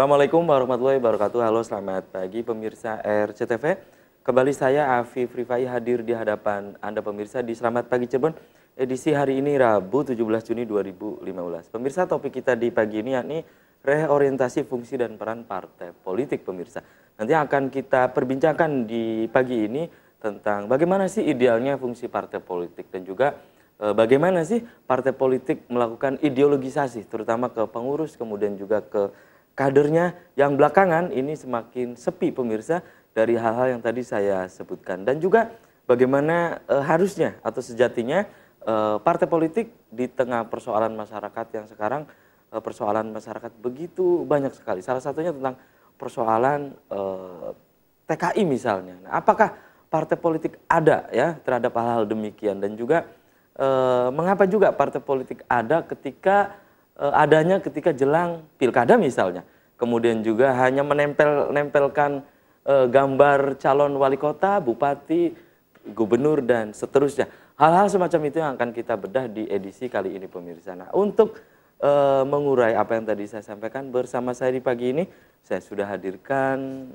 Assalamualaikum warahmatullahi wabarakatuh. Halo, selamat pagi pemirsa RCTV. Kembali saya Afif Rifai hadir di hadapan Anda pemirsa di Selamat Pagi Cirebon edisi hari ini Rabu 17 Juni 2015. Pemirsa, topik kita di pagi ini yakni reorientasi fungsi dan peran partai politik pemirsa. Nanti akan kita perbincangkan di pagi ini tentang bagaimana sih idealnya fungsi partai politik dan juga bagaimana sih partai politik melakukan ideologisasi terutama ke pengurus kemudian juga ke kadernya yang belakangan ini semakin sepi pemirsa dari hal-hal yang tadi saya sebutkan. Dan juga bagaimana harusnya atau sejatinya partai politik di tengah persoalan masyarakat yang sekarang persoalan masyarakat begitu banyak sekali. Salah satunya tentang persoalan TKI misalnya. Nah, apakah partai politik ada ya terhadap hal-hal demikian dan juga mengapa juga partai politik ada ketika adanya ketika jelang pilkada misalnya, kemudian juga hanya menempelkan gambar calon wali kota, bupati, gubernur dan seterusnya. Hal-hal semacam itu yang akan kita bedah di edisi kali ini pemirsa. Nah, untuk mengurai apa yang tadi saya sampaikan bersama saya di pagi ini, saya sudah hadirkan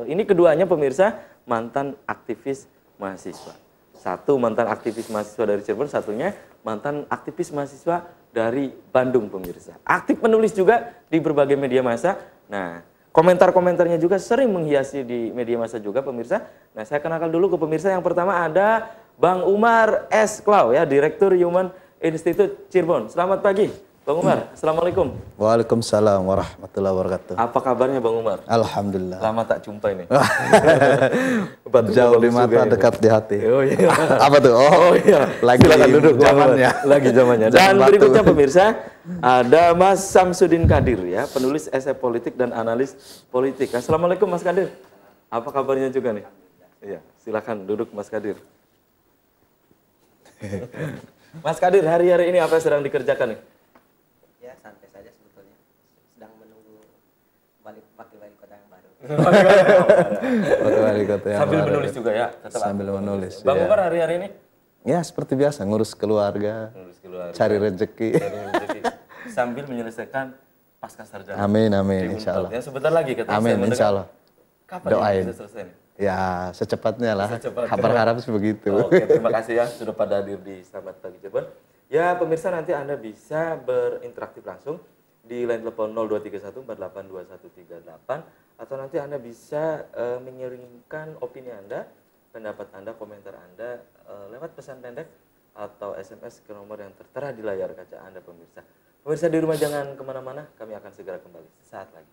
ini keduanya pemirsa mantan aktivis mahasiswa. Satu mantan aktivis mahasiswa dari Cirebon, satunya mantan aktivis mahasiswa dari Bandung pemirsa. Aktif menulis juga di berbagai media massa. Nah, komentar-komentarnya juga sering menghiasi di media massa juga pemirsa. Nah, saya kenalkan dulu ke pemirsa. Yang pertama ada Bang Umar S. Klau ya, Direktur Human Institute Cirebon. Selamat pagi Bang Umar, Assalamualaikum. Waalaikumsalam warahmatullahi wabarakatuh. Apa kabarnya Bang Umar? Alhamdulillah. Lama tak jumpa ini. Jauh di mata, dekat di hati. Oh iya. Apa tuh? Oh iya. Lagi Silakan duduk zamannya. Lagi zamannya. Dan berikutnya pemirsa, ada Mas Samsudin Kadir ya, penulis esai politik dan analis politik. Assalamualaikum Mas Kadir. Apa kabarnya juga nih? Iya, silakan duduk Mas Kadir. Mas Kadir, hari-hari ini apa yang sedang dikerjakan nih? Ya, santai saja sebetulnya. Sedang menunggu wakil wali kota yang baru. Wakil wali kota yang Sambil baru. menulis juga ya? Sambil menulis. Bang ya. Umar hari-hari ini? Ya, seperti biasa, ngurus keluarga, cari rezeki. Sambil menyelesaikan pasca sarjana. Amin, amin, insya Allah. Ya, sebentar lagi kata Amin, saya insya Allah. Kapan Doain. bisa selesai nih? Ya, secepatnya lah. Secepatnya. Berharap sih begitu. Oke, terima kasih ya sudah pada hadir di Selamat Pagi Cirebon. Ya, pemirsa nanti Anda bisa berinteraktif langsung di line telepon 0231482138 atau nanti Anda bisa mengirimkan opini Anda, pendapat Anda, komentar Anda lewat pesan pendek atau SMS ke nomor yang tertera di layar kaca Anda pemirsa. Pemirsa di rumah jangan kemana-mana, kami akan segera kembali sesaat lagi.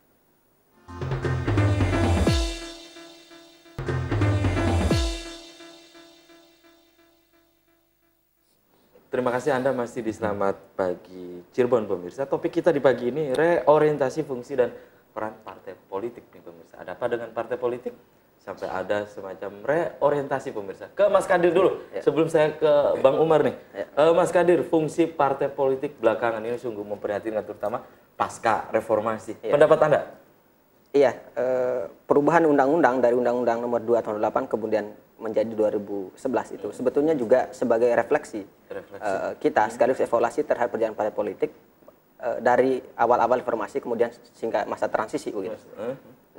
Terima kasih Anda masih di Selamat Pagi Cirebon pemirsa. Topik kita di pagi ini reorientasi fungsi dan peran partai politik nih pemirsa. Ada apa dengan partai politik? Sampai ada semacam reorientasi pemirsa. Ke Mas Kadir dulu sebelum saya ke Bang Umar nih. Mas Kadir, fungsi partai politik belakangan ini sungguh memprihatinkan terutama pasca reformasi. Pendapat Anda? Iya, perubahan undang-undang dari Undang-Undang Nomor 2 Tahun 2008 kemudian menjadi 2011 itu sebetulnya juga sebagai refleksi kita sekaligus evaluasi terhadap perjalanan partai politik dari awal-awal reformasi kemudian sehingga masa transisi gitu.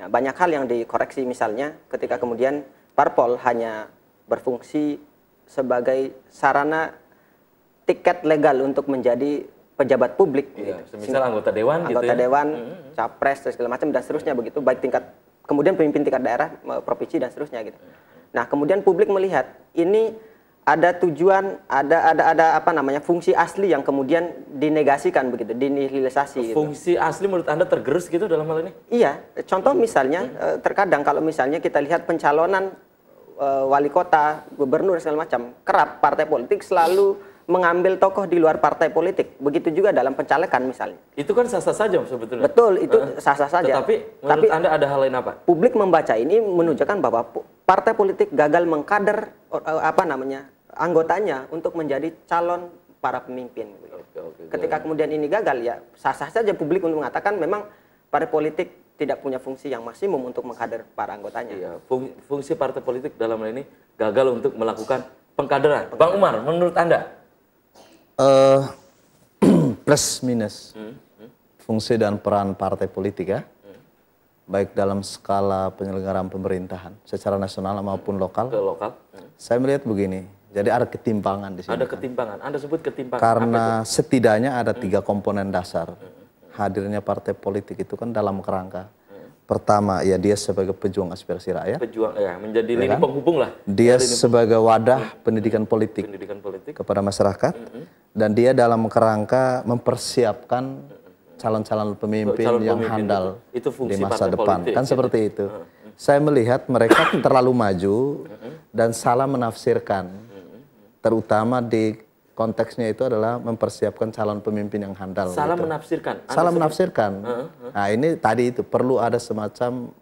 Nah, banyak hal yang dikoreksi misalnya ketika kemudian parpol hanya berfungsi sebagai sarana tiket legal untuk menjadi pejabat publik Iya, gitu. Semisal anggota dewan gitu Anggota ya. dewan, capres dan segala macam dan seterusnya begitu, baik tingkat kemudian pemimpin tingkat daerah, provinsi dan seterusnya gitu. Nah, kemudian publik melihat ini ada tujuan, ada apa namanya fungsi asli yang kemudian dinegasikan begitu, dinihilisasi. Fungsi asli menurut Anda tergerus gitu dalam hal ini? Iya, contoh misalnya terkadang kalau misalnya kita lihat pencalonan wali kota, gubernur segala macam, kerap partai politik selalu mengambil tokoh di luar partai politik. Begitu juga dalam pencalekan misalnya. Itu kan sah-sah saja sebetulnya. Betul, itu sah-sah saja. Tetapi menurut Anda ada hal lain apa? Publik membaca ini menunjukkan bahwa partai politik gagal mengkader apa namanya anggotanya untuk menjadi calon para pemimpin. Ketika kemudian ini gagal ya sah-sah saja publik untuk mengatakan memang partai politik tidak punya fungsi yang maksimum untuk mengkader para anggotanya. Iya, fungsi partai politik dalam hal ini gagal untuk melakukan pengkaderan. Bang Umar, menurut Anda? Plus minus fungsi dan peran partai politik ya. baik dalam skala penyelenggaraan pemerintahan secara nasional maupun lokal. Ke lokal. Saya melihat begini, jadi ada ketimpangan di sini. Ada ketimpangan. Anda sebut ketimpangan. Karena setidaknya ada 3 komponen dasar. Hadirnya partai politik itu kan dalam kerangka. Pertama, ya dia sebagai pejuang aspirasi rakyat. Pejuang, ya, menjadi lini penghubung lah. Dia sebagai wadah pendidikan politik kepada masyarakat. Dan dia dalam kerangka mempersiapkan calon-calon pemimpin yang handal itu di masa depan. politik, kan seperti itu. Saya melihat mereka terlalu maju dan salah menafsirkan. Terutama di konteksnya itu adalah mempersiapkan calon pemimpin yang handal. Salah gitu. menafsirkan. Salah menafsirkan. Nah ini tadi itu perlu ada semacam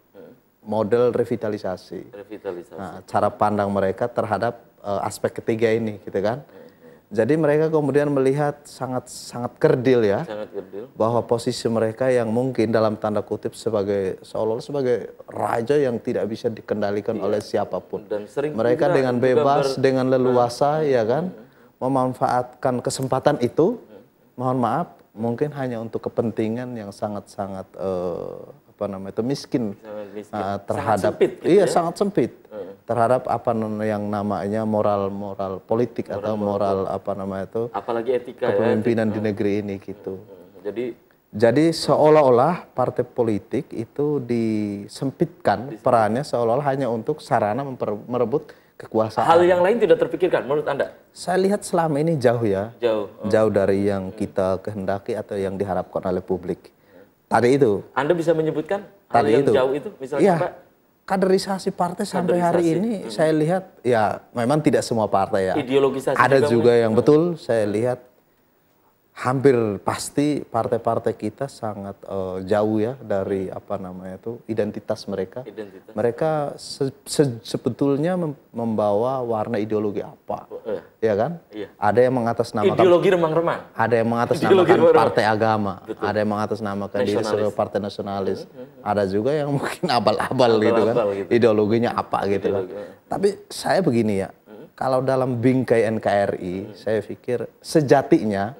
model revitalisasi. Nah, cara pandang mereka terhadap aspek ketiga ini, gitu kan? Jadi mereka kemudian melihat sangat kerdil ya, bahwa posisi mereka yang mungkin dalam tanda kutip seolah-olah sebagai raja yang tidak bisa dikendalikan oleh siapapun. Dan mereka dengan bebas, dengan leluasa, ya kan, memanfaatkan kesempatan itu, mohon maaf, mungkin hanya untuk kepentingan yang sangat-sangat miskin, terhadap, sangat sempit, gitu ya? Sangat sempit. Terhadap yang namanya moral politik atau moral apalagi etika kepemimpinan di negeri ini gitu. Jadi seolah-olah partai politik itu disempitkan perannya seolah-olah hanya untuk sarana merebut kekuasaan. Hal yang lain tidak terpikirkan menurut Anda? Saya lihat selama ini jauh ya. Jauh dari yang kita kehendaki atau yang diharapkan oleh publik. Tadi itu. Anda bisa menyebutkan hal yang jauh itu misalnya ya. Pak? Kaderisasi partai sampai hari ini saya lihat ya memang tidak semua partai ya. Ideologisasi ada juga yang betul saya lihat hampir pasti partai-partai kita sangat jauh ya dari identitas mereka. Mereka sebetulnya membawa warna ideologi apa, ya kan? Ada yang mengatasnamakan ideologi remang-remang. Ada yang mengatasnamakan partai agama, ada yang mengatasnamakan diri sebagai partai nasionalis. Ada juga yang mungkin abal-abal gitu kan, ideologinya apa gitu kan. Tapi saya begini ya, kalau dalam bingkai NKRI, saya pikir sejatinya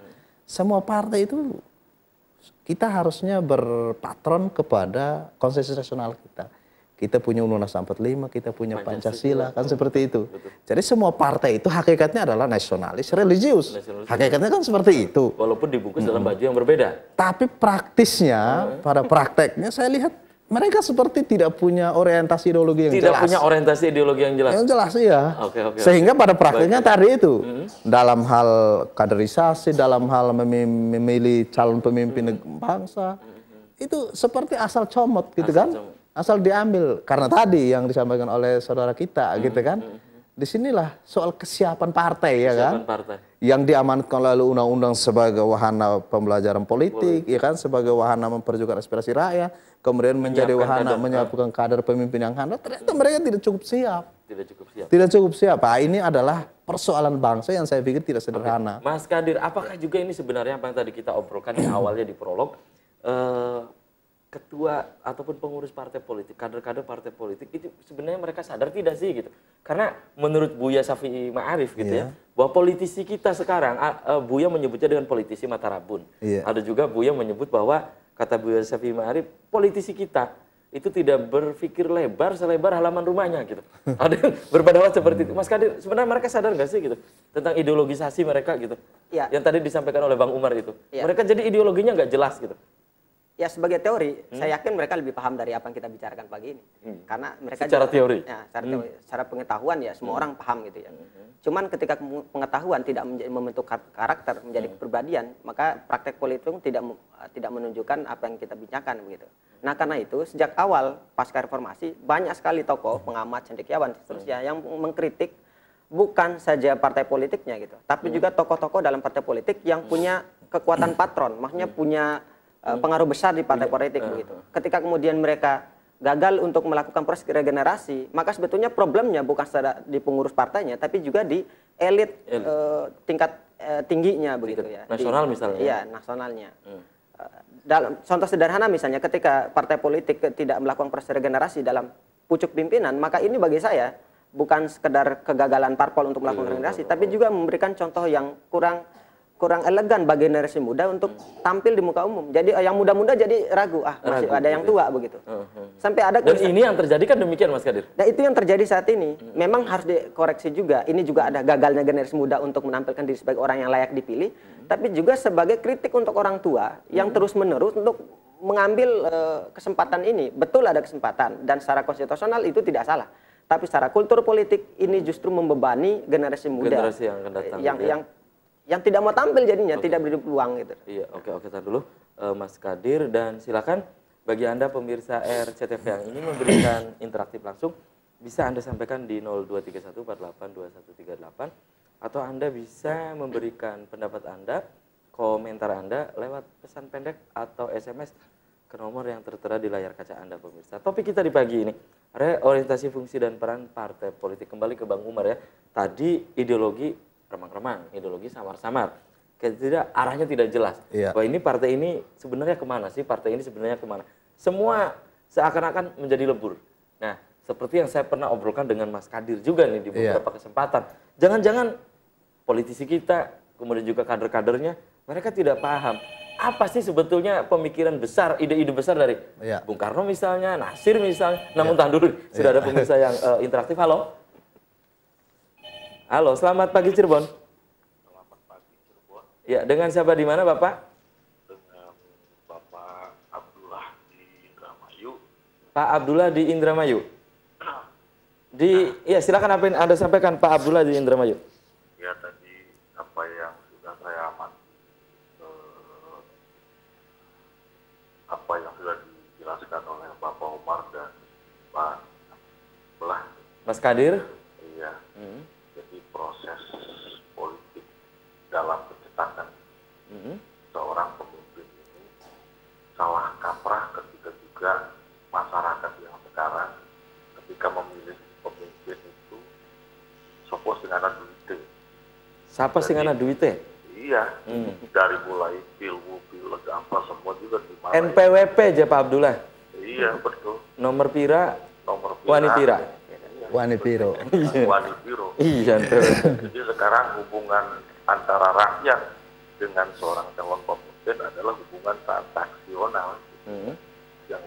semua partai itu kita harusnya berpatron kepada konsensus nasional kita. Kita punya Undang-Undang 45, kita punya Pancasila, kan seperti itu. Jadi semua partai itu hakikatnya adalah nasionalis, religius. Hakikatnya kan seperti itu. Walaupun dibungkus dalam baju yang berbeda. Tapi praktisnya, pada prakteknya saya lihat mereka seperti tidak punya orientasi ideologi yang jelas. Tidak punya orientasi ideologi yang jelas. Yang jelas, iya. Sehingga pada praktiknya tadi itu, dalam hal kaderisasi, dalam hal memilih calon pemimpin bangsa, itu seperti asal comot gitu kan, asal diambil. Karena tadi yang disampaikan oleh saudara kita, gitu kan. Disinilah soal kesiapan partai, ya kan, yang diamanatkan oleh undang-undang sebagai wahana pembelajaran politik, ya kan, sebagai wahana memperjuangkan aspirasi rakyat, kemudian menjadi wahana menyiapkan kader pemimpin yang handal. Ternyata mereka tidak cukup siap. Tidak cukup siap. Nah, ini adalah persoalan bangsa yang saya pikir tidak sederhana. Mas Kadir, apakah juga ini sebenarnya apa yang tadi kita obrolkan di awalnya di prolog? Ketua ataupun pengurus partai politik, kader-kader partai politik itu sebenarnya mereka sadar tidak sih gitu? Karena menurut Buya Syafi'i Ma'arif gitu ya, bahwa politisi kita sekarang, Buya menyebutnya dengan politisi mata rabun. Ada juga Buya menyebut bahwa, kata Buya Syafi'i Ma'arif, politisi kita itu tidak berpikir lebar selebar halaman rumahnya gitu. Ada yang berpendapat seperti itu. Mas Kadir, sebenarnya mereka sadar nggak sih gitu tentang ideologisasi mereka gitu? Yang tadi disampaikan oleh Bang Umar itu. Mereka jadi ideologinya nggak jelas gitu. Ya sebagai teori, saya yakin mereka lebih paham dari apa yang kita bicarakan pagi ini. Karena mereka secara teori. Ya, secara pengetahuan ya semua orang paham gitu ya. Cuman ketika pengetahuan tidak membentuk karakter, menjadi kepribadian, maka praktek politik tidak menunjukkan apa yang kita bincangkan begitu. Nah, karena itu sejak awal pasca reformasi banyak sekali tokoh, pengamat, cendekiawan seterusnya yang mengkritik bukan saja partai politiknya gitu, tapi juga tokoh-tokoh dalam partai politik yang punya kekuatan patron, maksudnya punya pengaruh besar di partai politik begitu. Ketika kemudian mereka gagal untuk melakukan proses regenerasi, maka sebetulnya problemnya bukan saja di pengurus partainya, tapi juga di elit tingkat tingginya begitu ya. Nasional misalnya. Iya, nasionalnya. Dalam contoh sederhana misalnya, ketika partai politik tidak melakukan proses regenerasi dalam pucuk pimpinan, maka ini bagi saya bukan sekedar kegagalan parpol untuk melakukan regenerasi, tapi juga memberikan contoh yang kurang kurang elegan bagi generasi muda untuk tampil di muka umum. Jadi yang muda-muda jadi ragu, masih ada yang tua begitu. Sampai ada dan ini yang terjadi kan demikian Mas Kadir. Nah itu yang terjadi saat ini. Memang harus dikoreksi juga. Ini juga ada gagalnya generasi muda untuk menampilkan diri sebagai orang yang layak dipilih, tapi juga sebagai kritik untuk orang tua yang terus-menerus untuk mengambil kesempatan ini. Betul ada kesempatan dan secara konstitusional itu tidak salah. Tapi secara kultur politik ini justru membebani generasi muda. Generasi yang akan datang. Yang tidak mau tampil jadinya, tidak beri peluang gitu. Iya, oke, tahan dulu Mas Kadir, dan silakan bagi Anda pemirsa RCTV yang ingin memberikan interaktif langsung, bisa Anda sampaikan di 0231482138 atau Anda bisa memberikan pendapat Anda, komentar Anda lewat pesan pendek atau SMS ke nomor yang tertera di layar kaca Anda pemirsa. Topik kita di pagi ini, reorientasi fungsi dan peran partai politik. Kembali ke Bang Umar ya. Tadi ideologi remang-remang, ideologi samar-samar. Tidak, arahnya tidak jelas. Iya. Bahwa ini partai ini sebenarnya kemana sih? Partai ini sebenarnya kemana? Semua seakan-akan menjadi lebur. Nah, seperti yang saya pernah obrolkan dengan Mas Kadir juga nih di beberapa kesempatan. Jangan-jangan politisi kita, kemudian juga kader-kadernya, mereka tidak paham. Apa sih sebetulnya pemikiran besar, ide-ide besar dari Bung Karno misalnya, Nasir misalnya. Namun tahan dulu, sudah ada pemirsa yang interaktif. Halo. Halo, selamat pagi Cirebon. Selamat pagi Cirebon. Ya, dengan siapa di mana Bapak? Dengan Bapak Abdullah di Indramayu. Pak Abdullah di Indramayu. Ya silakan apa yang Anda sampaikan Pak Abdullah di Indramayu. Ya tadi apa yang sudah saya amati, apa yang sudah dijelaskan oleh Bapak Umar dan Pak Belah. Mas Kadir. Iya. Jadi proses politik dalam pencetakan seorang pemimpin ini salah kaprah ketika juga masyarakat yang sekarang ketika memilih pemimpin itu sopo sing ana duite. Siapa sing ana duite? Iya. Dari mulai pilwu, pileg apa semua juga dimarahi. NPWP aja Pak Abdullah. Iya, betul. Nomor pira? Nomor Wani pira. Wani Piro. Wani Piro. Iya, Jadi sekarang hubungan antara rakyat dengan seorang calon pemimpin adalah hubungan transaksional yang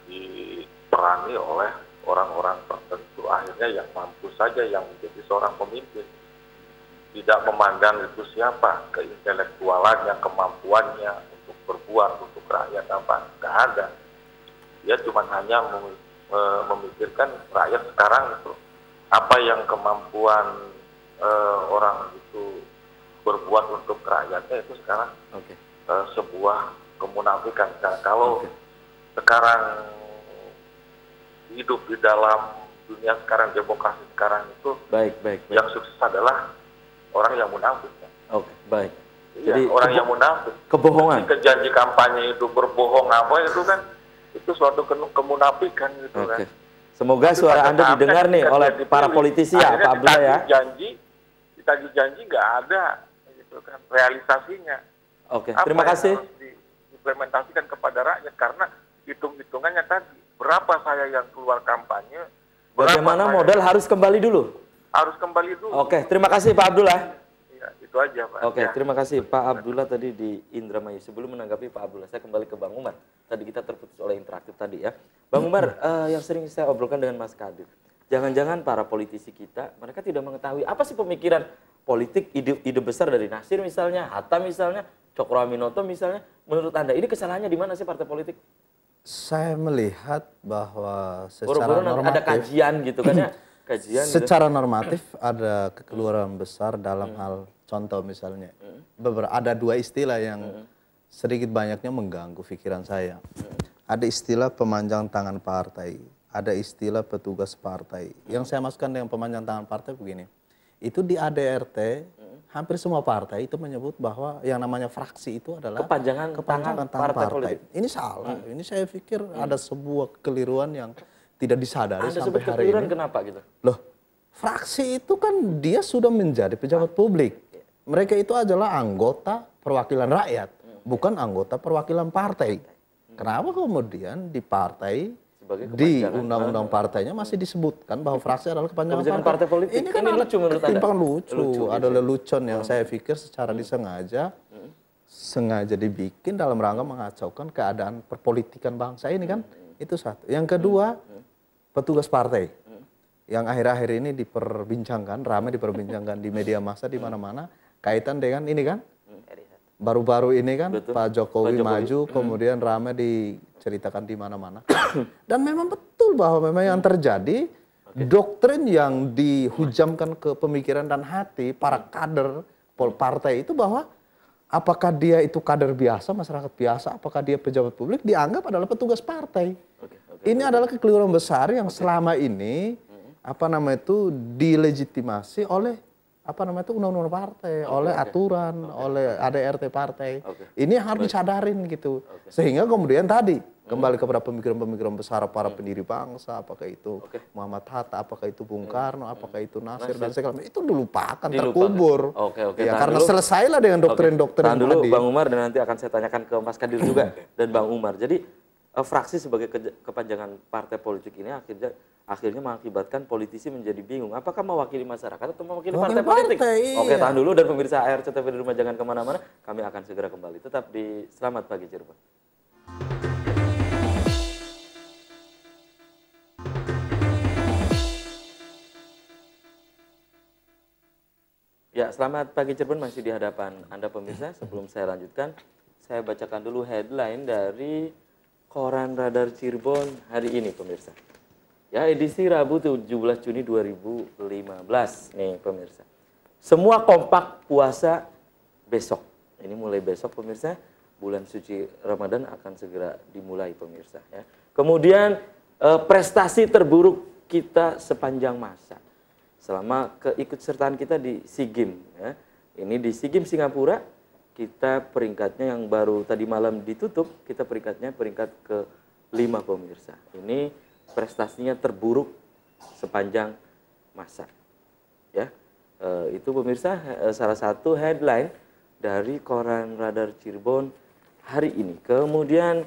diperani oleh orang-orang tertentu. Akhirnya yang mampu saja yang menjadi seorang pemimpin. Tidak memandang itu siapa, keintelektualannya, kemampuannya untuk berbuat untuk rakyat apa, nggak ada. Dia cuma hanya memikirkan rakyat sekarang itu apa yang kemampuan orang itu berbuat untuk rakyatnya itu sekarang sebuah kemunafikan. Nah, kalau sekarang hidup di dalam dunia sekarang, demokrasi sekarang itu yang sukses adalah orang yang munafik. Baik. Iya, jadi orang yang munafik. Kebohongan. Ketika janji kampanye itu berbohong apa itu kan itu suatu kemunafikan gitu kan. Semoga suara Anda didengar nih oleh para politisi ya Pak Abdullah ya. Ditagih janji nggak ada gitu kan realisasinya. Terima kasih. Harus diimplementasikan kepada rakyat karena hitung-hitungannya tadi berapa saya yang keluar kampanye. Bagaimana modal harus kembali dulu. Harus kembali dulu. Terima kasih Pak Abdullah. Itu aja Pak. Terima kasih Pak Abdullah tadi di Indramayu. Sebelum menanggapi Pak Abdullah, saya kembali ke Bang Umar. Tadi kita terputus oleh interaktif tadi ya. Bang Umar, yang sering saya obrolkan dengan Mas Kadir, jangan-jangan para politisi kita, mereka tidak mengetahui apa sih pemikiran politik, ide besar dari Nasir misalnya, Hatta misalnya, Cokro Aminoto misalnya. Menurut Anda, ini kesalahannya di mana sih partai politik? Saya melihat bahwa secara normatif ada kajian gitu kan ya. Secara normatif ada kekeliruan besar dalam hal contoh misalnya ada dua istilah yang sedikit banyaknya mengganggu pikiran saya. Ada istilah pemanjang tangan partai, ada istilah petugas partai. Yang saya maksudkan dengan pemanjang tangan partai begini, itu di ADRT hampir semua partai itu menyebut bahwa yang namanya fraksi itu adalah kepanjangan tangan partai politik. Ini salah. Ini saya pikir ada sebuah kekeliruan yang tidak disadari sampai hari ini. Kenapa gitu? Loh, fraksi itu kan dia sudah menjadi pejabat publik. Mereka itu adalah anggota perwakilan rakyat, bukan anggota perwakilan partai. Kenapa kemudian di partai di undang-undang partainya masih disebutkan bahwa fraksi adalah kepanjangan partai politik. Ini kan lucu menurut Anda? Ketimpangan lucu, ada lelucon yang saya pikir secara sengaja dibikin dalam rangka mengacaukan keadaan perpolitikan bangsa ini kan. Itu satu. Yang kedua, petugas partai yang akhir-akhir ini ramai diperbincangkan di media massa di mana-mana kaitan dengan ini kan. Baru-baru ini kan Pak Jokowi maju, kemudian ramai diceritakan di mana-mana. Dan memang betul bahwa memang yang terjadi doktrin yang dihujamkan ke pemikiran dan hati para kader partai itu bahwa apakah dia itu kader biasa, masyarakat biasa, apakah dia pejabat publik, dianggap adalah petugas partai. Ini adalah kekeliruan besar yang selama ini dilegitimasi oleh undang-undang partai, oleh aturan, oleh ADRT partai. Ini harus disadarin gitu. Sehingga kemudian tadi kembali kepada pemikiran-pemikiran besar para pendiri bangsa, apakah itu Muhammad Hatta, apakah itu Bung Karno, apakah itu Nasir dan segala macam, itu dilupakan, terkubur. Ya, karena selesailah dengan doktrin-doktrin tadi. Tahan dulu Bang Umar, dan nanti akan saya tanyakan ke Mas Kadir juga dan Bang Umar. Jadi fraksi sebagai kepanjangan partai politik ini akhirnya mengakibatkan politisi menjadi bingung. Apakah mewakili masyarakat atau mewakili partai politik? Oke, tahan dulu, dan pemirsa RCTV di rumah jangan kemana-mana. Kami akan segera kembali. Tetap di Selamat Pagi Cirebon. Ya, Selamat Pagi Cirebon masih di hadapan Anda pemirsa. Sebelum saya lanjutkan, saya bacakan dulu headline dari Koran Radar Cirebon hari ini pemirsa. Ya, edisi Rabu 17 Juni 2015 nih pemirsa. Semua kompak puasa besok. Ini mulai besok pemirsa, bulan suci Ramadan akan segera dimulai pemirsa ya. Kemudian prestasi terburuk kita sepanjang masa selama keikutsertaan kita di SEA Games ya. Ini di SEA Games Singapura kita peringkatnya yang baru tadi malam ditutup, kita peringkatnya peringkat ke-5 pemirsa. Ini prestasinya terburuk sepanjang masa. Ya, itu pemirsa salah satu headline dari Koran Radar Cirebon hari ini. Kemudian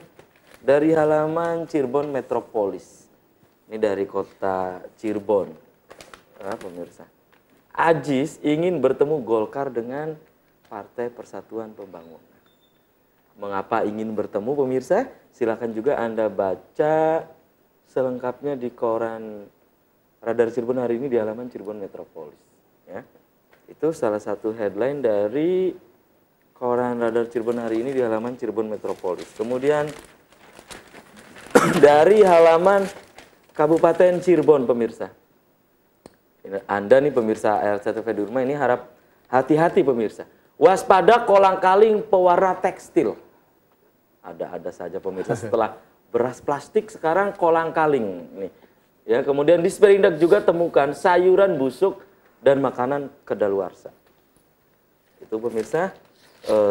dari halaman Cirebon Metropolis, ini dari kota Cirebon, pemirsa. Ajis ingin bertemu Golkar dengan Partai Persatuan Pembangunan. Mengapa ingin bertemu pemirsa? Silakan juga Anda baca selengkapnya di Koran Radar Cirebon hari ini di halaman Cirebon Metropolis. Ya. Itu salah satu headline dari Koran Radar Cirebon hari ini di halaman Cirebon Metropolis. Kemudian dari halaman Kabupaten Cirebon pemirsa. Anda nih pemirsa RCTV di rumah ini harap hati-hati pemirsa. Waspada kolang-kaling pewarna tekstil. Ada saja pemirsa setelah beras plastik sekarang kolang-kaling nih. Ya, kemudian di Sperindak juga temukan sayuran busuk dan makanan kedaluarsa. Itu pemirsa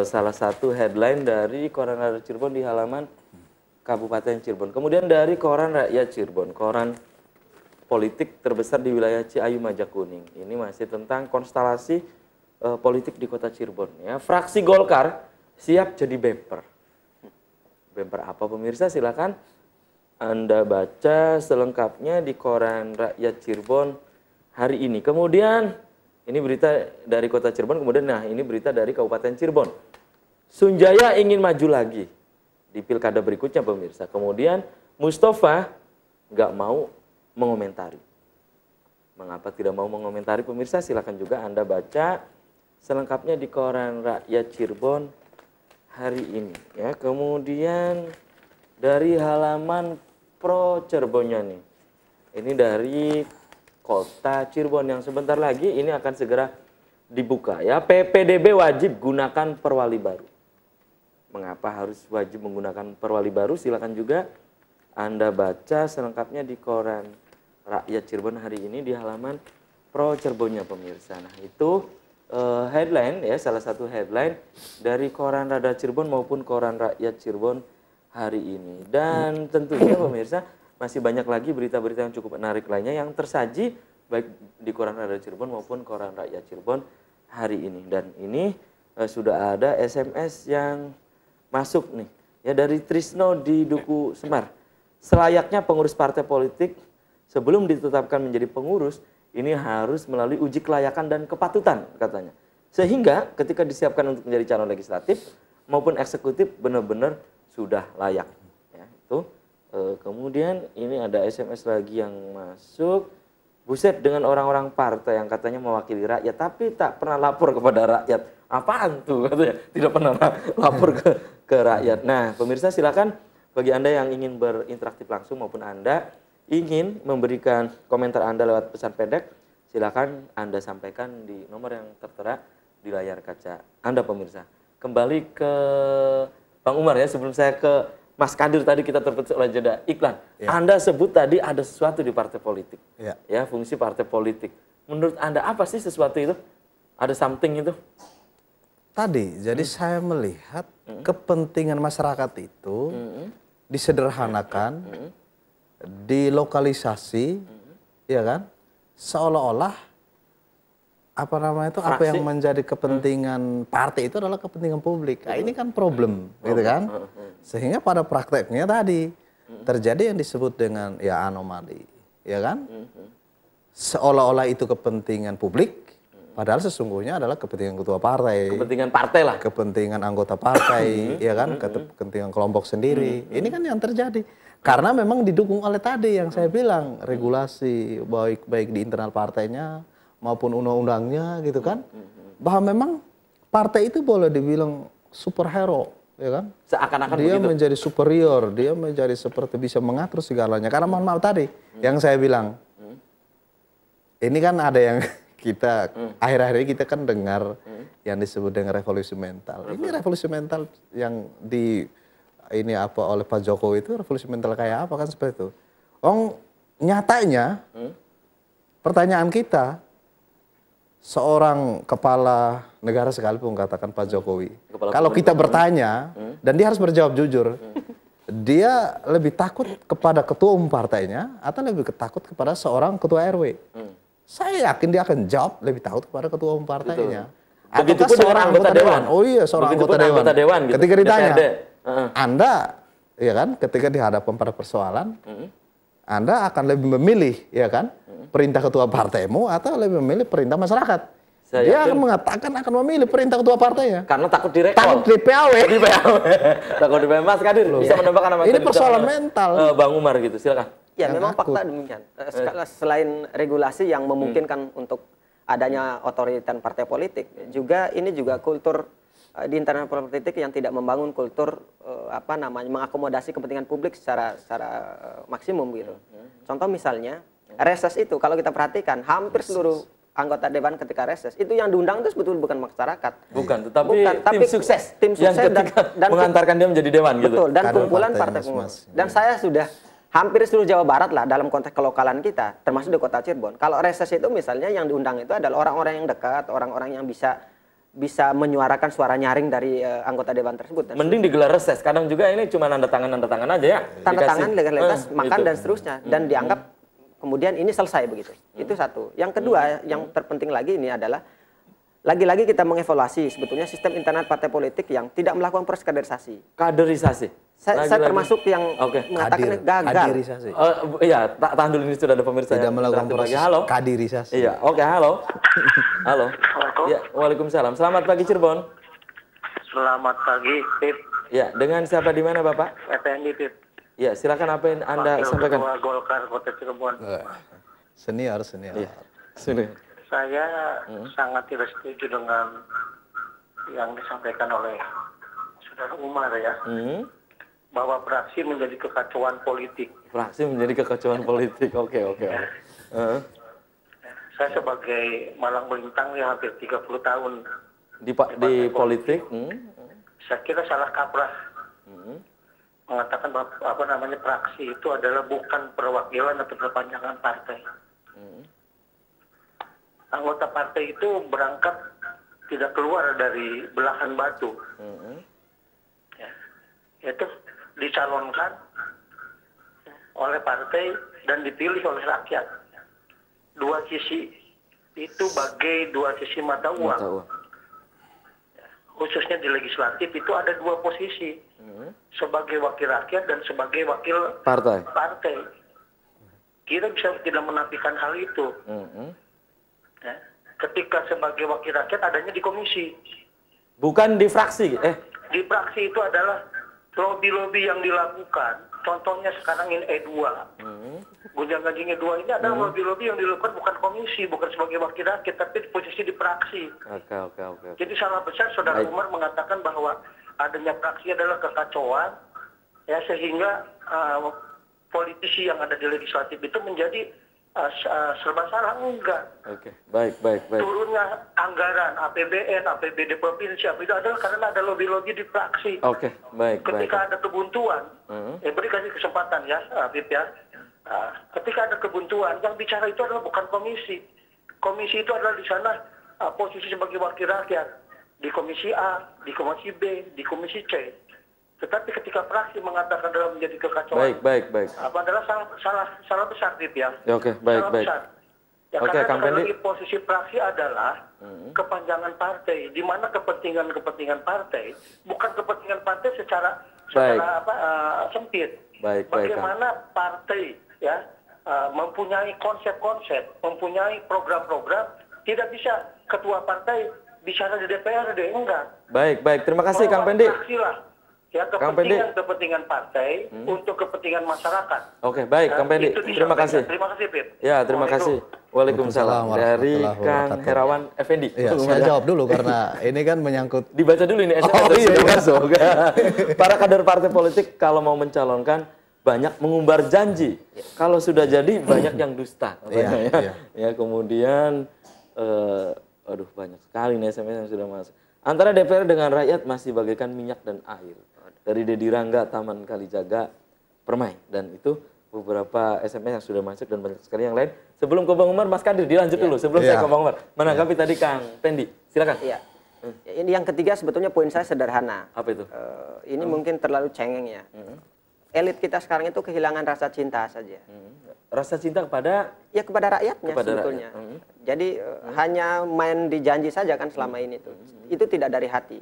salah satu headline dari Koran Radar Cirebon di halaman Kabupaten Cirebon. Kemudian dari Koran Rakyat Cirebon, koran politik terbesar di wilayah Ciayu Majakuning. Ini masih tentang konstelasi politik di kota Cirebon. Ya, fraksi Golkar siap jadi bemper. Bemper apa pemirsa? Silakan Anda baca selengkapnya di Koran Rakyat Cirebon hari ini. Kemudian ini berita dari kota Cirebon, kemudian ini berita dari Kabupaten Cirebon. Sunjaya ingin maju lagi di pilkada berikutnya pemirsa. Kemudian Mustafa nggak mau mengomentari. Mengapa tidak mau mengomentari pemirsa? Silakan juga Anda baca selengkapnya di Koran Rakyat Cirebon hari ini ya. Kemudian dari halaman Pro Cirebonnya nih. Ini dari kota Cirebon yang sebentar lagi ini akan segera dibuka ya. PPDB wajib gunakan perwali baru. Mengapa harus wajib menggunakan perwali baru? Silakan juga Anda baca selengkapnya di Koran Rakyat Cirebon hari ini di halaman Pro Cirebonnya pemirsa. Nah, itu headline ya, salah satu headline dari Koran Radar Cirebon maupun Koran Rakyat Cirebon hari ini. Dan tentunya pemirsa masih banyak lagi berita-berita yang cukup menarik lainnya yang tersaji baik di Koran Radar Cirebon maupun Koran Rakyat Cirebon hari ini. Dan ini sudah ada SMS yang masuk nih ya dari Trisno di Duku Semar. selayaknya pengurus partai politik sebelum ditetapkan menjadi pengurus ini harus melalui uji kelayakan dan kepatutan katanya. Sehingga ketika disiapkan untuk menjadi calon legislatif maupun eksekutif benar-benar sudah layak. Ya, itu. Kemudian ini ada SMS lagi yang masuk. Buset, dengan orang-orang partai yang katanya mewakili rakyat tapi tak pernah lapor kepada rakyat. Apaan tuh katanya? Tidak pernah lapor ke rakyat. Nah, pemirsa silakan bagi Anda yang ingin berinteraksi langsung maupun Anda ingin memberikan komentar Anda lewat pesan pendek, silakan Anda sampaikan di nomor yang tertera di layar kaca Anda pemirsa. Kembali ke Bang Umar ya, sebelum saya ke Mas Kadir tadi kita terputus oleh jeda iklan. Ya. Anda sebut tadi ada sesuatu di partai politik. Ya, fungsi partai politik. Menurut Anda apa sih sesuatu itu? Ada something itu? Tadi, jadi saya melihat kepentingan masyarakat itu disederhanakan, dilokalisasi, ya kan? Seolah-olah apa namanya itu, apa yang menjadi kepentingan partai itu adalah kepentingan publik. Nah, ini kan problem, gitu kan? Sehingga pada prakteknya tadi terjadi yang disebut dengan ya anomali, ya kan? Seolah-olah itu kepentingan publik. Padahal sesungguhnya adalah kepentingan ketua partai. Kepentingan partai lah. Kepentingan anggota partai, ya kan? Kepentingan kelompok sendiri. Ini kan yang terjadi. Karena memang didukung oleh tadi yang saya bilang. Regulasi, baik di internal partainya maupun undang-undangnya gitu kan. Bahwa memang partai itu boleh dibilang superhero, ya kan? Seakan-akan dia begitu. Menjadi superior, dia menjadi seperti bisa mengatur segalanya. Karena mohon maaf tadi, yang saya bilang. Ini kan ada yang... kita akhir-akhir ini kita kan dengar yang disebut dengan revolusi mental. Ini revolusi mental yang ini apa oleh Pak Jokowi itu revolusi mental kayak apa kan seperti itu. Nyatanya pertanyaan kita seorang kepala negara sekalipun katakan Pak Jokowi. Kalau kita bertanya dan dia harus berjawab jujur, dia lebih takut kepada ketua umum partainya atau lebih takut kepada seorang ketua RW? Saya yakin dia akan jawab lebih takut kepada ketua umum partainya. Begitu pun seorang anggota dewan. Oh iya, seorang anggota dewan. Gitu. Ketika ditanya, Anda, ya kan, ketika dihadapkan pada persoalan, Anda akan lebih memilih, ya kan, perintah ketua partaimu atau lebih memilih perintah masyarakat. Dia akan mengatakan akan memilih perintah ketua partainya. Karena takut direkol. Takut di PAW. Takut di PAW. Mas Kadir bisa menambahkan apa? Ini persoalan mental. Bang Umar gitu, silakan. Ya, memang fakta demikian. Selain regulasi yang memungkinkan untuk adanya otoriter partai politik, juga ini juga kultur di internal politik yang tidak membangun kultur mengakomodasi kepentingan publik secara maksimum gitu. Contoh misalnya reses itu kalau kita perhatikan hampir seluruh anggota dewan ketika reses itu yang diundang itu sebetulnya bukan masyarakat. Bukan, tapi tim sukses yang ketika dan mengantarkan dia menjadi dewan gitu. Betul, dan kumpulan partai pengurus. Dan saya sudah hampir seluruh Jawa Barat lah dalam konteks kelokalan kita, termasuk di kota Cirebon. Kalau reses itu misalnya yang diundang itu adalah orang-orang yang dekat, orang-orang yang bisa menyuarakan suara nyaring dari anggota dewan tersebut. Mending digelar reses. Kadang juga ini cuma nanda tangan aja ya. Tanda tangan, legalitas, makan dan seterusnya. Dan dianggap kemudian ini selesai begitu. Itu satu. Yang kedua, yang terpenting lagi ini adalah lagi-lagi kita mengevaluasi sebetulnya sistem internal partai politik yang tidak melakukan proses kaderisasi. Kaderisasi. Saya termasuk yang mengatakan gagal. Kaderisasi. Iya, tahan dulu ini sudah ada pemirsa tidak melakukan proses kaderisasi. Iya, oke, halo. Halo. Ya, Waalaikumsalam. Selamat pagi Cirebon. Selamat pagi, Pip. Ya, dengan siapa di mana Bapak? FND, Pip. Ya, silakan apa yang Anda sampaikan. Ketua Golkar Kota Cirebon. Senior. Iya, senior. Saya sangat tidak setuju dengan yang disampaikan oleh Saudara Umar ya. Bahwa praksi menjadi kekacauan politik. Praksi menjadi kekacauan politik. Oke. Saya sebagai Malang Melintang ya hampir 30 tahun di politik. Saya kira salah kaprah. Mengatakan bahwa praksi itu adalah bukan perwakilan atau perpanjangan partai. Anggota partai itu berangkat tidak keluar dari belahan batu. Yaitu dicalonkan oleh partai dan dipilih oleh rakyat. Dua sisi itu bagai dua sisi mata uang. Khususnya di legislatif itu ada dua posisi. sebagai wakil rakyat dan sebagai wakil Partai. Kita bisa tidak menafikan hal itu. Ya. Ketika sebagai wakil rakyat adanya di komisi. Bukan di fraksi. Di fraksi itu adalah lobby-lobby yang dilakukan. Contohnya sekarang ini E2. Gonjang-ganjing E2 ini adalah lobby-lobby yang dilakukan bukan komisi, bukan sebagai wakil rakyat, tapi posisi di fraksi. Oke. Jadi salah besar Saudara Umar mengatakan bahwa adanya fraksi adalah kekacauan, ya sehingga politisi yang ada di legislatif itu menjadi serba salah. Enggak. Oke, baik. Turunnya anggaran APBN, APBD provinsi, itu adalah karena ada lobby-lobby di fraksi. Oke, baik. Ketika ada kebuntuan, beri kasih kesempatan ya, Habib ya. Ketika ada kebuntuan, yang bicara itu adalah bukan komisi. Komisi itu adalah di sana posisi sebagai wakil rakyat. Di komisi A, di komisi B, di komisi C. Tetapi ketika fraksi mengatakan dalam menjadi kekacauan, baik. apa adalah salah besar, Habib ya. Oke, baik. Ya, Oke, karena Kang Pendi. posisi fraksi adalah kepanjangan partai, di mana kepentingan partai bukan kepentingan partai secara sempit. Baik, Bagaimana partai ya mempunyai konsep-konsep, mempunyai program-program, tidak bisa ketua partai bicara di DPRD, enggak. Baik. Terima kasih, Kang Pendi. Ya, kepentingan partai untuk kepentingan masyarakat. Oke, baik, Kang Pendi. Terima kasih. Terima kasih, Pip. Ya, terima kasih. Waalaikumsalam. Dari Kang Herawan Effendi. Iya, saya jawab dulu karena ini kan menyangkut. Dibaca dulu ini SMS sudah masuk. Para kader partai politik kalau mau mencalonkan banyak mengumbar janji. Kalau sudah jadi banyak yang dusta. Ya, kemudian banyak sekali nih SMS yang sudah masuk. Antara DPR dengan rakyat masih bagaikan minyak dan air. Dari Dedi Rangga, Taman Kalijaga, Permai. Dan itu beberapa SMS yang sudah masuk dan banyak sekali yang lain. Sebelum ke Bang Umar, Mas Kadir dilanjut dulu. Sebelum saya ke Bang Umar. Menanggapi tadi Kang Pendi. Silakan. Iya. Ini yang ketiga sebetulnya poin saya sederhana. Apa itu? Ini mungkin terlalu cengeng ya. Elit kita sekarang itu kehilangan rasa cinta saja. Rasa cinta kepada? Ya kepada rakyatnya sebetulnya. Jadi hanya main di janji saja kan selama ini tuh. Itu tidak dari hati.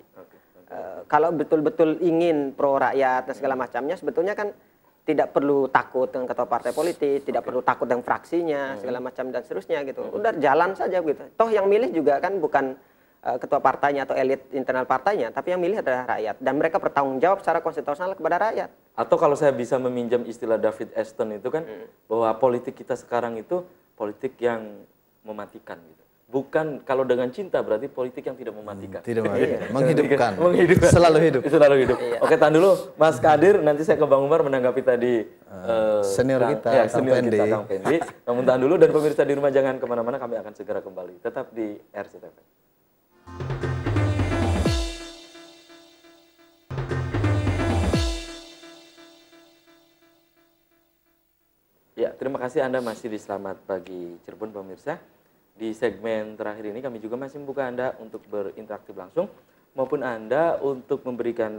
Kalau betul-betul ingin pro rakyat dan segala macamnya, sebetulnya kan tidak perlu takut dengan ketua partai politik, tidak perlu takut dengan fraksinya, segala macam dan seterusnya gitu. Udah jalan saja gitu. Toh yang milih juga kan bukan ketua partainya atau elit internal partainya, tapi yang milih adalah rakyat. Dan mereka bertanggung jawab secara konstitusional kepada rakyat. Atau kalau saya bisa meminjam istilah David Aston itu kan, bahwa politik kita sekarang itu politik yang mematikan gitu. Bukan kalau dengan cinta berarti politik yang tidak mematikan. Tidak mematikan, menghidupkan. Selalu hidup. Selalu hidup. Oke, tahan dulu Mas Kadir, nanti saya ke Bang Umar menanggapi tadi senior kita, Kang Pendi. Namun tahan dulu, dan pemirsa di rumah jangan kemana-mana, kami akan segera kembali. Tetap di RCTV. Ya, terima kasih Anda masih di Selamat Pagi Cirebon, pemirsa. Di segmen terakhir ini kami juga masih membuka Anda untuk berinteraksi langsung, maupun Anda untuk memberikan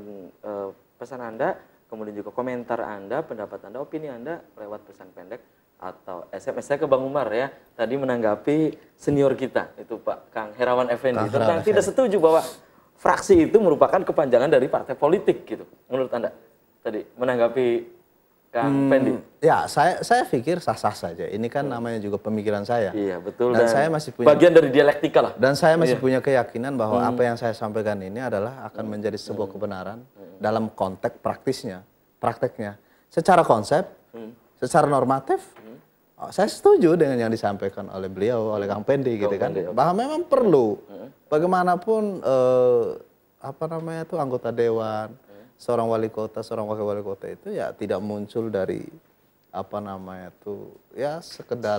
pesan Anda, kemudian juga komentar Anda, pendapat Anda, opini Anda lewat pesan pendek atau SMS. Saya ke Bang Umar ya, tadi menanggapi senior kita, itu Pak Kang Herawan Effendi, tentang tidak setuju bahwa fraksi itu merupakan kepanjangan dari partai politik gitu. Menurut Anda tadi menanggapi Kang Pendi? Ya, saya pikir sah-sah saja. Ini kan namanya juga pemikiran saya. Iya, betul. Dan saya masih punya bagian dari dialektika lah. Dan saya masih punya keyakinan bahwa apa yang saya sampaikan ini adalah akan menjadi sebuah kebenaran dalam konteks prakteknya. Secara konsep, secara normatif, saya setuju dengan yang disampaikan oleh beliau, oleh Kang Pendi gitu kan. Bahwa memang perlu bagaimanapun anggota dewan, seorang wali kota, seorang wakil wali kota itu ya tidak muncul dari sekedar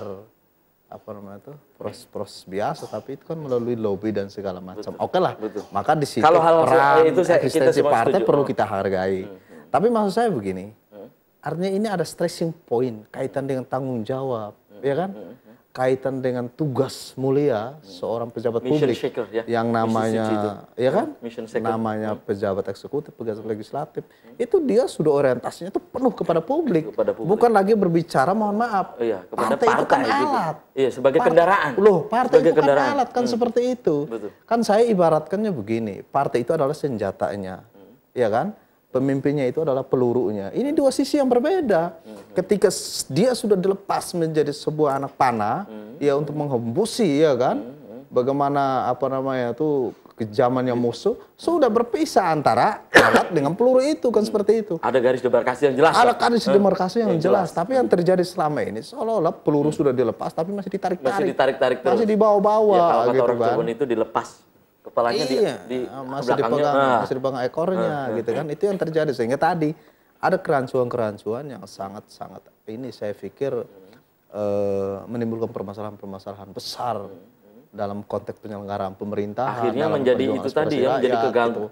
proses biasa, tapi itu kan melalui lobby dan segala macam. Oke lah, maka di situ peran eksistensi partai perlu kita hargai. Tapi maksud saya begini, artinya ini ada stressing point kaitan dengan tanggung jawab, ya kan? Kaitan dengan tugas mulia seorang pejabat publik yang namanya namanya pejabat eksekutif, pejabat legislatif, itu dia sudah orientasinya itu penuh kepada publik, bukan lagi berbicara mohon maaf partai itu kan alat, sebagai kendaraan partai itu kan alat kan seperti itu. Kan saya ibaratkannya begini, partai itu adalah senjatanya, ya kan, pemimpinnya itu adalah pelurunya. Ini dua sisi yang berbeda. Ketika dia sudah dilepas menjadi sebuah anak panah, ya untuk menghembusi, ya kan, bagaimana apa namanya itu kejamannya musuh, sudah berpisah antara alat dengan peluru itu, kan seperti itu. Ada garis demarkasi yang jelas. Ada garis demarkasi yang jelas. Tapi yang terjadi selama ini seolah-olah peluru sudah dilepas, tapi masih ditarik-tarik. Masih ditarik-tarik terus. Masih dibawa-bawa. Ya, kalau kata gitu orang kan. Cirebon itu dilepas. Kepalanya di masih dipegang, masih dipegang ekornya, gitu kan. Itu yang terjadi. Sehingga tadi ada kerancuan-kerancuan yang sangat-sangat ini saya pikir menimbulkan permasalahan-permasalahan besar dalam konteks penyelenggaraan pemerintahan. Akhirnya menjadi itu tadi ya, menjadi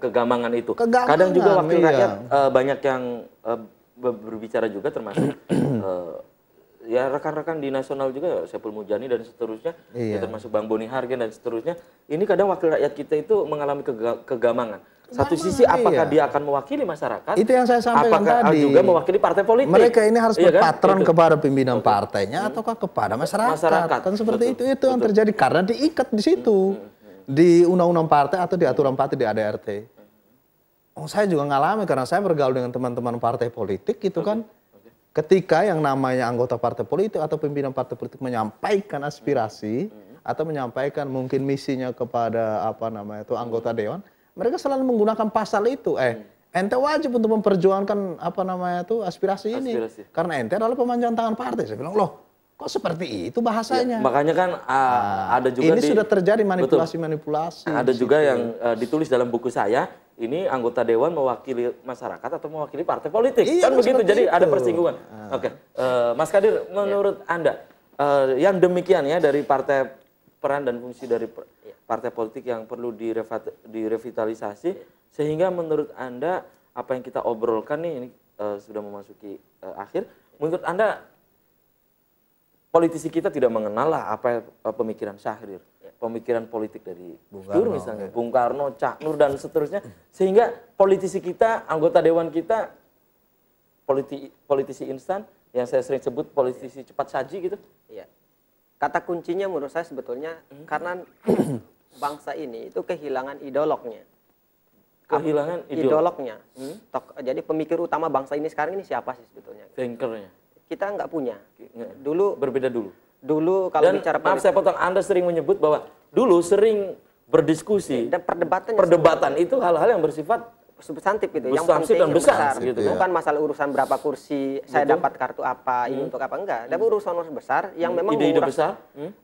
kegamangan itu. Kadang juga wakil rakyat banyak yang berbicara juga, termasuk ya rekan-rekan di nasional juga, Saiful Mujani dan seterusnya, ya, termasuk Bang Boni Hargen dan seterusnya. Ini kadang wakil rakyat kita itu mengalami kegamangan. Satu sisi apakah dia akan mewakili masyarakat? Itu yang saya sampaikan apakah tadi. juga mewakili partai politik? Mereka ini harus berpatron kan? kepada pimpinan partainya ataukah kepada masyarakat. Kan seperti itu yang terjadi karena diikat di situ. Di undang-undang partai atau di aturan partai di ADRT. Oh, saya juga ngalami karena saya bergaul dengan teman-teman partai politik gitu kan. Ketika yang namanya anggota partai politik atau pimpinan partai politik menyampaikan aspirasi atau menyampaikan mungkin misinya kepada apa namanya itu anggota dewan, mereka selalu menggunakan pasal itu. Ente wajib untuk memperjuangkan apa namanya itu aspirasi ini karena ente adalah pemanjang tangan partai. Saya bilang, loh, kok seperti itu bahasanya? Ya, makanya kan ada juga ini sudah terjadi manipulasi-manipulasi. Ada juga yang ditulis dalam buku saya, ini anggota dewan mewakili masyarakat atau mewakili partai politik. Iya, kan begitu, jadi itu. ada persinggungan. Oke, Mas Kadir, menurut Anda yang demikian ya dari partai, peran dan fungsi dari partai politik yang perlu direvitalisasi, sehingga menurut Anda apa yang kita obrolkan nih ini sudah memasuki akhir. Menurut Anda politisi kita tidak mengenal lah apa pemikiran Syahrir, pemikiran politik dari Gus Dur misalnya, Bung Karno, Cak Nur dan seterusnya, sehingga politisi kita, anggota dewan kita, politisi instan yang saya sering sebut politisi cepat saji gitu. Iya. Kata kuncinya menurut saya sebetulnya karena bangsa ini itu kehilangan ideolognya. Kehilangan ideolognya. Jadi pemikir utama bangsa ini sekarang ini siapa sih sebetulnya? Thinkernya. Kita nggak punya. Dulu berbeda dulu. Dulu kalau dan, bicara maaf saya potong, Anda sering menyebut bahwa dulu sering berdiskusi dan perdebatan itu hal-hal yang bersifat substantif gitu, yang penting dan besar gitu. Bukan masalah urusan berapa kursi, saya dapat kartu apa, ini untuk apa, enggak. Tapi urusan besar yang memang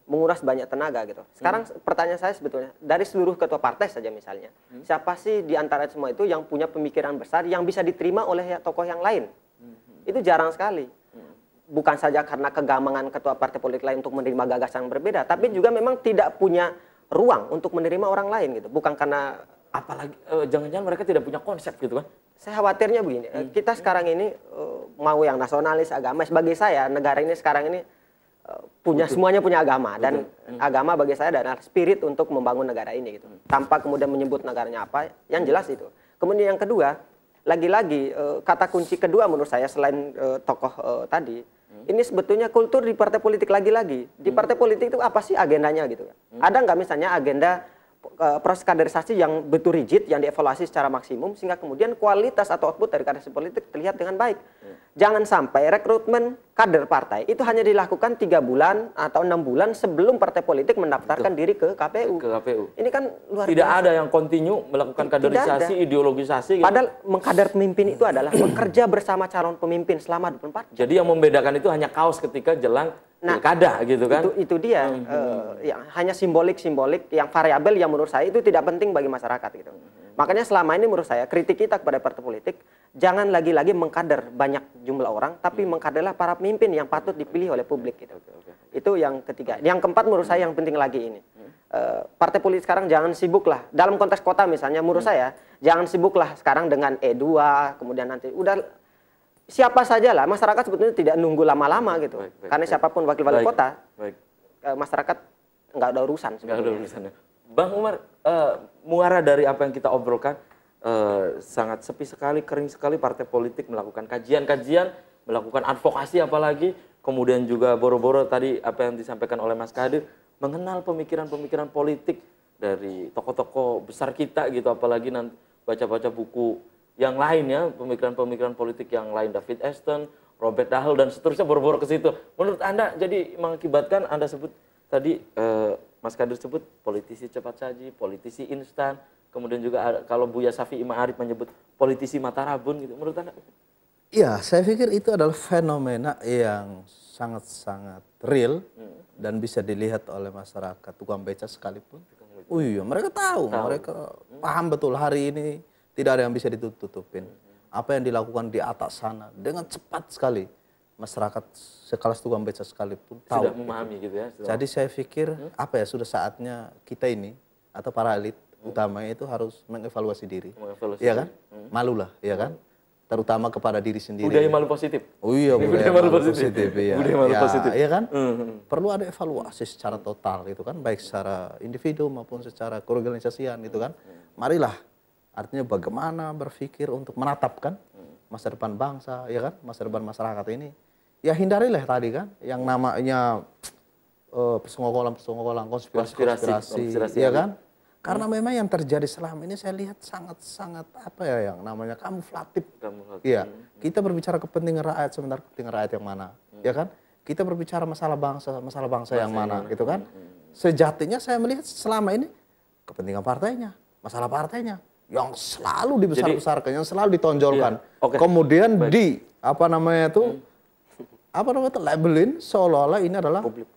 menguras banyak tenaga gitu. Sekarang pertanyaan saya sebetulnya, dari seluruh ketua partai saja misalnya, siapa sih di antara semua itu yang punya pemikiran besar yang bisa diterima oleh tokoh yang lain? Itu jarang sekali. Bukan saja karena kegamangan ketua partai politik lain untuk menerima gagasan yang berbeda, tapi juga memang tidak punya ruang untuk menerima orang lain gitu. Bukan karena apalagi jangan-jangan mereka tidak punya konsep gitu kan? Saya khawatirnya begini, kita sekarang ini mau yang nasionalis, agama, bagi saya negara ini sekarang ini semuanya punya agama dan agama bagi saya adalah spirit untuk membangun negara ini gitu. Tanpa kemudian menyebut negaranya apa, yang jelas itu. Kemudian yang kedua, lagi-lagi kata kunci kedua menurut saya selain tokoh tadi, ini sebetulnya kultur di partai politik lagi-lagi. Di partai politik itu apa sih agendanya gitu? Ada nggak misalnya agenda proses kaderisasi yang betul rigid, yang dievaluasi secara maksimum, sehingga kemudian kualitas atau output dari kaderisasi politik terlihat dengan baik. Jangan sampai rekrutmen kader partai itu hanya dilakukan 3 bulan atau 6 bulan sebelum partai politik mendaftarkan diri ke KPU. Ini kan luar tidak biasa. ada yang kontinu melakukan kaderisasi, ideologisasi. Gitu. Padahal mengkader pemimpin itu adalah bekerja bersama calon pemimpin selama 24 jam. Jadi yang membedakan itu hanya kaos ketika jelang pilkada gitu kan? Itu dia, yang hanya simbolik yang variabel yang menurut saya itu tidak penting bagi masyarakat gitu. Makanya selama ini menurut saya kritik kita kepada partai politik jangan lagi-lagi mengkader banyak jumlah orang, tapi mengkaderlah para pemimpin yang patut dipilih oleh publik gitu. Itu yang ketiga. Yang keempat menurut saya yang penting lagi ini, partai politik sekarang jangan sibuk lah dalam konteks kota misalnya menurut saya jangan sibuk lah sekarang dengan E2 kemudian nanti udah. Siapa saja lah, masyarakat sebetulnya tidak nunggu lama-lama gitu. Karena siapapun wakil wali kota, masyarakat nggak ada urusan. Nggak ada urusannya. Bang Umar, muara dari apa yang kita obrolkan, sangat sepi sekali, kering sekali partai politik melakukan kajian-kajian, melakukan advokasi apalagi, kemudian juga boro-boro tadi apa yang disampaikan oleh Mas Kadir, mengenal pemikiran-pemikiran politik dari tokoh-tokoh besar kita gitu, apalagi nanti baca-baca buku yang lain ya, pemikiran-pemikiran politik yang lain, David Aston, Robert Dahl dan seterusnya boro-boro ke situ. Menurut Anda jadi mengakibatkan Anda sebut tadi Mas Kadir sebut politisi cepat saji, politisi instan, kemudian juga kalau Buya Syafi'i Ma'arif menyebut politisi mata rabun gitu. Menurut Anda? Iya, saya pikir itu adalah fenomena yang sangat-sangat real dan bisa dilihat oleh masyarakat tukang beca sekalipun. Oh iya, mereka tahu, mereka paham betul hari ini tidak ada yang bisa ditutupin. Apa yang dilakukan di atas sana dengan cepat sekali masyarakat sekelas tukang beca sekalipun tahu. Sudah memahami gitu ya. Jadi saya pikir apa ya sudah saatnya kita ini atau para elit utamanya itu harus mengevaluasi diri. Iya kan? Malulah, ya kan? Terutama kepada diri sendiri. Budaya malu positif. Oh iya, budaya malu positif. Iya. Budaya malu positif. Iya kan? Perlu ada evaluasi secara total gitu kan, baik secara individu maupun secara keorganisasian gitu kan. Marilah, artinya bagaimana berpikir untuk menatapkan masa depan bangsa, ya kan, masa depan masyarakat ini. Ya hindarilah tadi kan, yang namanya persenggokolan, konspirasi, ya kan. Karena memang yang terjadi selama ini saya lihat sangat-sangat apa ya yang namanya kamuflatif. Iya, kita berbicara kepentingan rakyat sementara kepentingan rakyat yang mana, ya kan? Kita berbicara masalah bangsa yang mana, gitu kan? Sejatinya saya melihat selama ini kepentingan partainya, masalah partainya yang selalu dibesar-besarkan, yang selalu ditonjolkan. Iya. Kemudian di apa namanya itu labelin seolah-olah ini adalah publik.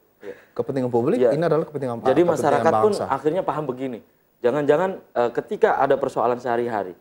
Kepentingan publik, ini adalah kepentingan bangsa. Jadi masyarakat pun akhirnya paham begini. Jangan-jangan ketika ada persoalan sehari-hari,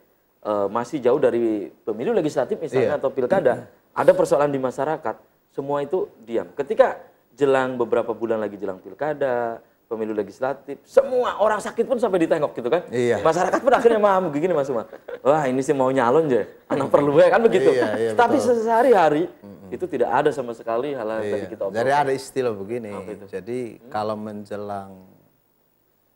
masih jauh dari pemilu legislatif misalnya atau pilkada, ada persoalan di masyarakat, semua itu diam. Ketika jelang beberapa bulan lagi jelang pilkada, pemilu legislatif, semua orang sakit pun sampai ditengok gitu kan. Masyarakat pun akhirnya paham begini Mas Umar. Wah ini sih mau nyalon aja, anak perlu ya kan begitu. Tapi sehari-hari itu tidak ada sama sekali hal yang tadi kita obrolkan. Jadi ada istilah begini, jadi kalau menjelang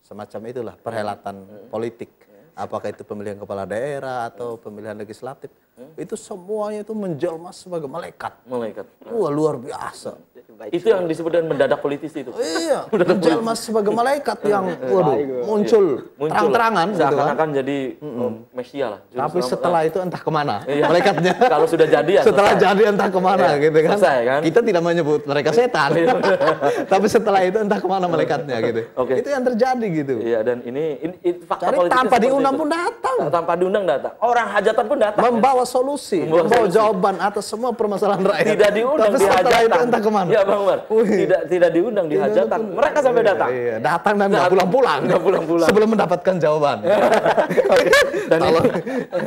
semacam itulah perhelatan politik, apakah itu pemilihan kepala daerah atau pemilihan legislatif, itu semuanya itu menjelma sebagai malaikat. Wah luar biasa. Itu yang disebut dengan mendadak politisi itu. Iya, menjelma sebagai malaikat yang muncul terang-terangan gitu kan. Seakan-akan jadi mesia lah. Tapi setelah itu entah kemana malaikatnya. Kalau sudah jadi ya setelah jadi entah kemana gitu kan. Selesai, kan. Kita tidak menyebut mereka setan. Tapi setelah itu entah kemana malaikatnya gitu. Itu yang terjadi gitu. Iya, dan ini fakta politik. Tanpa diundang pun datang. Tanpa diundang datang. Orang hajatan pun datang. Membawa solusi, membawa jawaban atas semua permasalahan rakyat. Tidak diundang di hajatan. Entah kemana. Ya Bang Umar. Tidak diundang di hajatan. Mereka sampai datang. Iya, datang dan nggak pulang-pulang. Sebelum mendapatkan jawaban. Dan kalau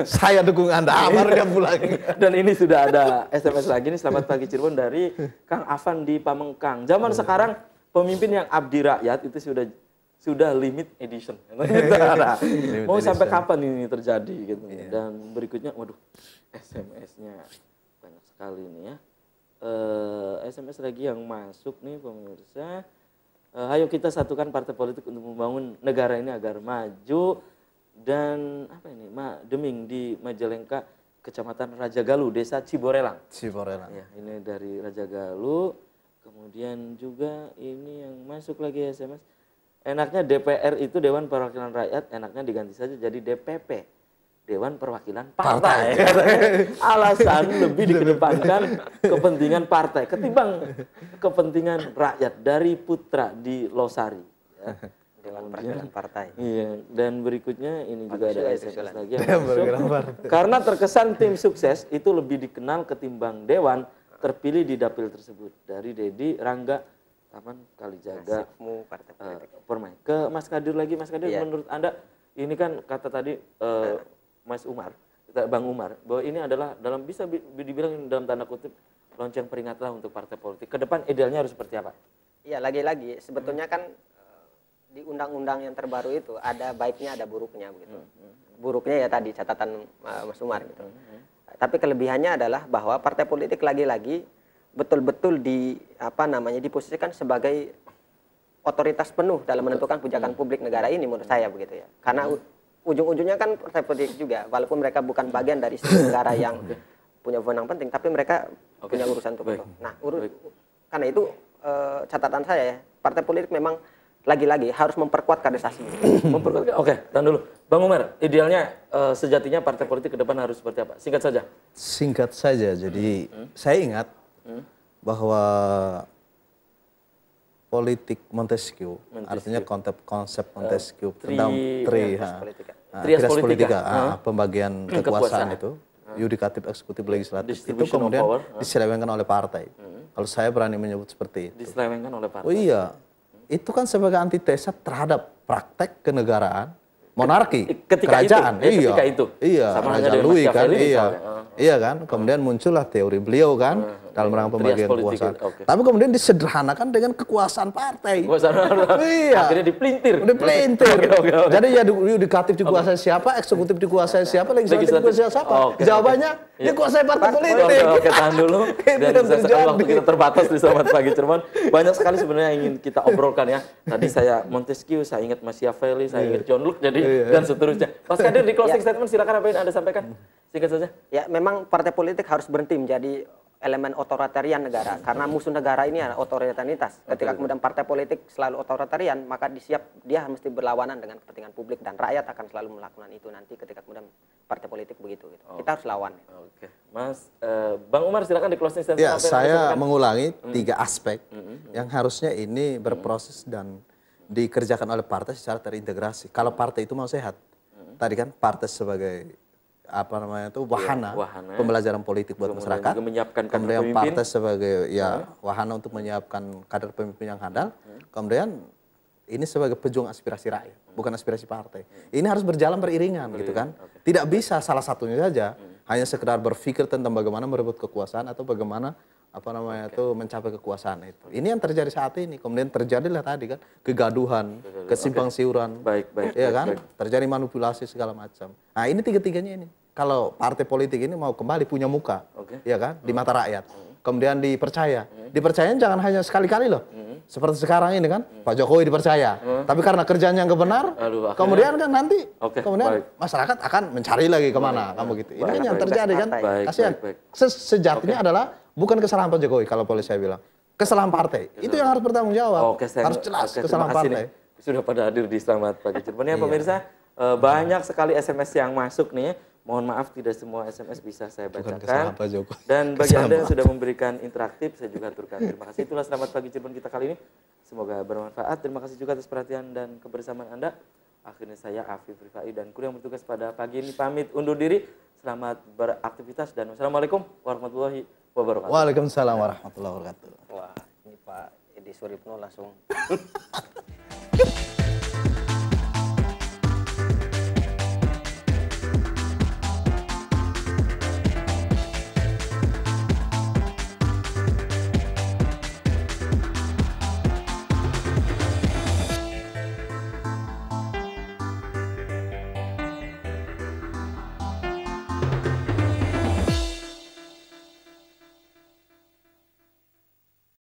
saya dukung Anda, baru dia pulang. Dan ini sudah ada SMS lagi nih, selamat pagi Cirebon dari Kang Afan di Pamengkang. Zaman sekarang pemimpin yang abdi rakyat itu sudah limit edition. Mau sampai kapan ini terjadi gitu. Dan berikutnya, waduh, SMS-nya banyak sekali nih ya. SMS lagi yang masuk nih pemirsa. Ayo kita satukan partai politik untuk membangun negara ini agar maju. Dan apa ini, Deming di Majalengka, Kecamatan Rajagalu, Desa Ciborelang. Ya, ini dari Rajagalu. Kemudian juga ini yang masuk lagi SMS. Enaknya DPR itu Dewan Perwakilan Rakyat, enaknya diganti saja jadi DPP. Dewan Perwakilan Partai. Alasan lebih dikedepankan kepentingan partai ketimbang kepentingan rakyat. Dari Putra di Losari. Ya. Dewan Perwakilan Partai. Iya, dan berikutnya ini juga ada SMS lagi yang masuk. Karena terkesan tim sukses itu lebih dikenal ketimbang dewan terpilih di dapil tersebut. Dari Dedi Rangga, Taman Kalijaga, Permai. Ke Mas Kadir lagi, Mas Kadir, menurut Anda ini kan kata tadi Mas Umar, Bang Umar, bahwa ini adalah bisa dibilang dalam tanda kutip lonceng peringatlah untuk partai politik. Ke depan idealnya harus seperti apa? Iya, lagi-lagi sebetulnya kan di undang-undang yang terbaru itu ada baiknya ada buruknya begitu. Buruknya ya tadi catatan Mas Umar gitu. Tapi kelebihannya adalah bahwa partai politik lagi-lagi betul-betul diposisikan sebagai otoritas penuh dalam menentukan kebijakan publik negara ini menurut saya begitu ya. Karena ujung-ujungnya kan partai politik juga, walaupun mereka bukan bagian dari negara yang punya wewenang penting, tapi mereka punya urusan untuk itu. Nah, karena itu catatan saya ya, partai politik memang lagi-lagi harus memperkuat kaderisasi. Memperkuat. Oke, tahan dulu. Bang Umar, idealnya sejatinya partai politik ke depan harus seperti apa? Singkat saja. Singkat saja. Jadi saya ingat bahwa politik Montesquieu, artinya konsep Montesquieu tentang trias politika, pembagian kekuasaan itu, yudikatif, eksekutif, legislatif, itu kemudian diselewengkan oleh partai. Kalau saya berani menyebut seperti itu. Diselewengkan oleh partai. Oh iya, itu kan sebagai antitesa terhadap praktek kenegaraan, monarki, kerajaan. Ketika itu. Iya, Raja Louis kan, iya kan. Kemudian muncullah teori beliau kan dalam rangka pembagian kekuasaan. Tapi kemudian disederhanakan dengan kekuasaan partai. Iya. Akhirnya dipelintir. Jadi ya yudikatif dikuasai siapa, eksekutif dikuasai siapa, legislatif dikuasai siapa. Jawabannya dikuasai partai politik. Oke, tahan dulu. Dan waktu kita terbatas di Selamat Pagi Cirebon. Banyak sekali sebenarnya yang ingin kita obrolkan ya. Tadi saya Montesquieu, saya ingat Machiavelli, saya ingat John Locke, jadi dan seterusnya. Mas Kadir di closing statement silakan apa yang Anda sampaikan. Singkat saja. Ya, memang partai politik harus berhenti menjadi elemen otoritarian negara, karena musuh negara ini adalah otoritarianitas. Ketika kemudian partai politik selalu otoritarian, maka dia mesti berlawanan dengan kepentingan publik, dan rakyat akan selalu melakukan itu nanti ketika kemudian partai politik begitu. Kita harus lawan. Oke, Mas Bang Umar silakan di closing statement. Ya, saya mengulangi 3 aspek yang harusnya ini berproses dan dikerjakan oleh partai secara terintegrasi. Kalau partai itu mau sehat, tadi kan partai sebagai wahana pembelajaran politik buat masyarakat, kemudian partai sebagai wahana untuk menyiapkan kader pemimpin yang handal, kemudian ini sebagai pejuang aspirasi rakyat, bukan aspirasi partai. Ini harus berjalan beriringan gitu kan. Tidak bisa salah satunya saja hanya sekedar berpikir tentang bagaimana merebut kekuasaan atau bagaimana mencapai kekuasaan itu. Ini yang terjadi saat ini. Kemudian terjadilah tadi kan kegaduhan, kesimpang siuran, ya kan, terjadi manipulasi segala macam. Nah ini tiga-tiganya ini. Kalau partai politik ini mau kembali punya muka, ya kan, di mata rakyat. Kemudian dipercaya. Dipercaya jangan hanya sekali-kali loh. Seperti sekarang ini kan, Pak Jokowi dipercaya. Tapi karena kerjanya nggak benar, kemudian kan nanti, kemudian masyarakat akan mencari lagi kemana, kamu gitu. Ini kan yang terjadi kan, kasihan. Sejatinya adalah bukan kesalahan Pak Jokowi kalau boleh saya bilang, kesalahan partai. Itu yang harus bertanggung jawab. Harus jelas kesalahan partai. Sudah pada hadir di Selamat Pagi Cirebon ya pemirsa. Banyak sekali SMS yang masuk nih. Mohon maaf tidak semua SMS bisa saya bacakan. Dan bagi Anda yang sudah memberikan interaktif, saya juga aturkan terima kasih. Itulah Selamat Pagi Cirebon kita kali ini. Semoga bermanfaat. Terima kasih juga atas perhatian dan kebersamaan Anda. Akhirnya saya Afif Rifai dan kru yang bertugas pada pagi ini pamit undur diri. Selamat beraktivitas dan wassalamualaikum warahmatullahi wabarakatuh. Waalaikumsalam warahmatullahi wabarakatuh. Wah, ini Pak Edi Suripno langsung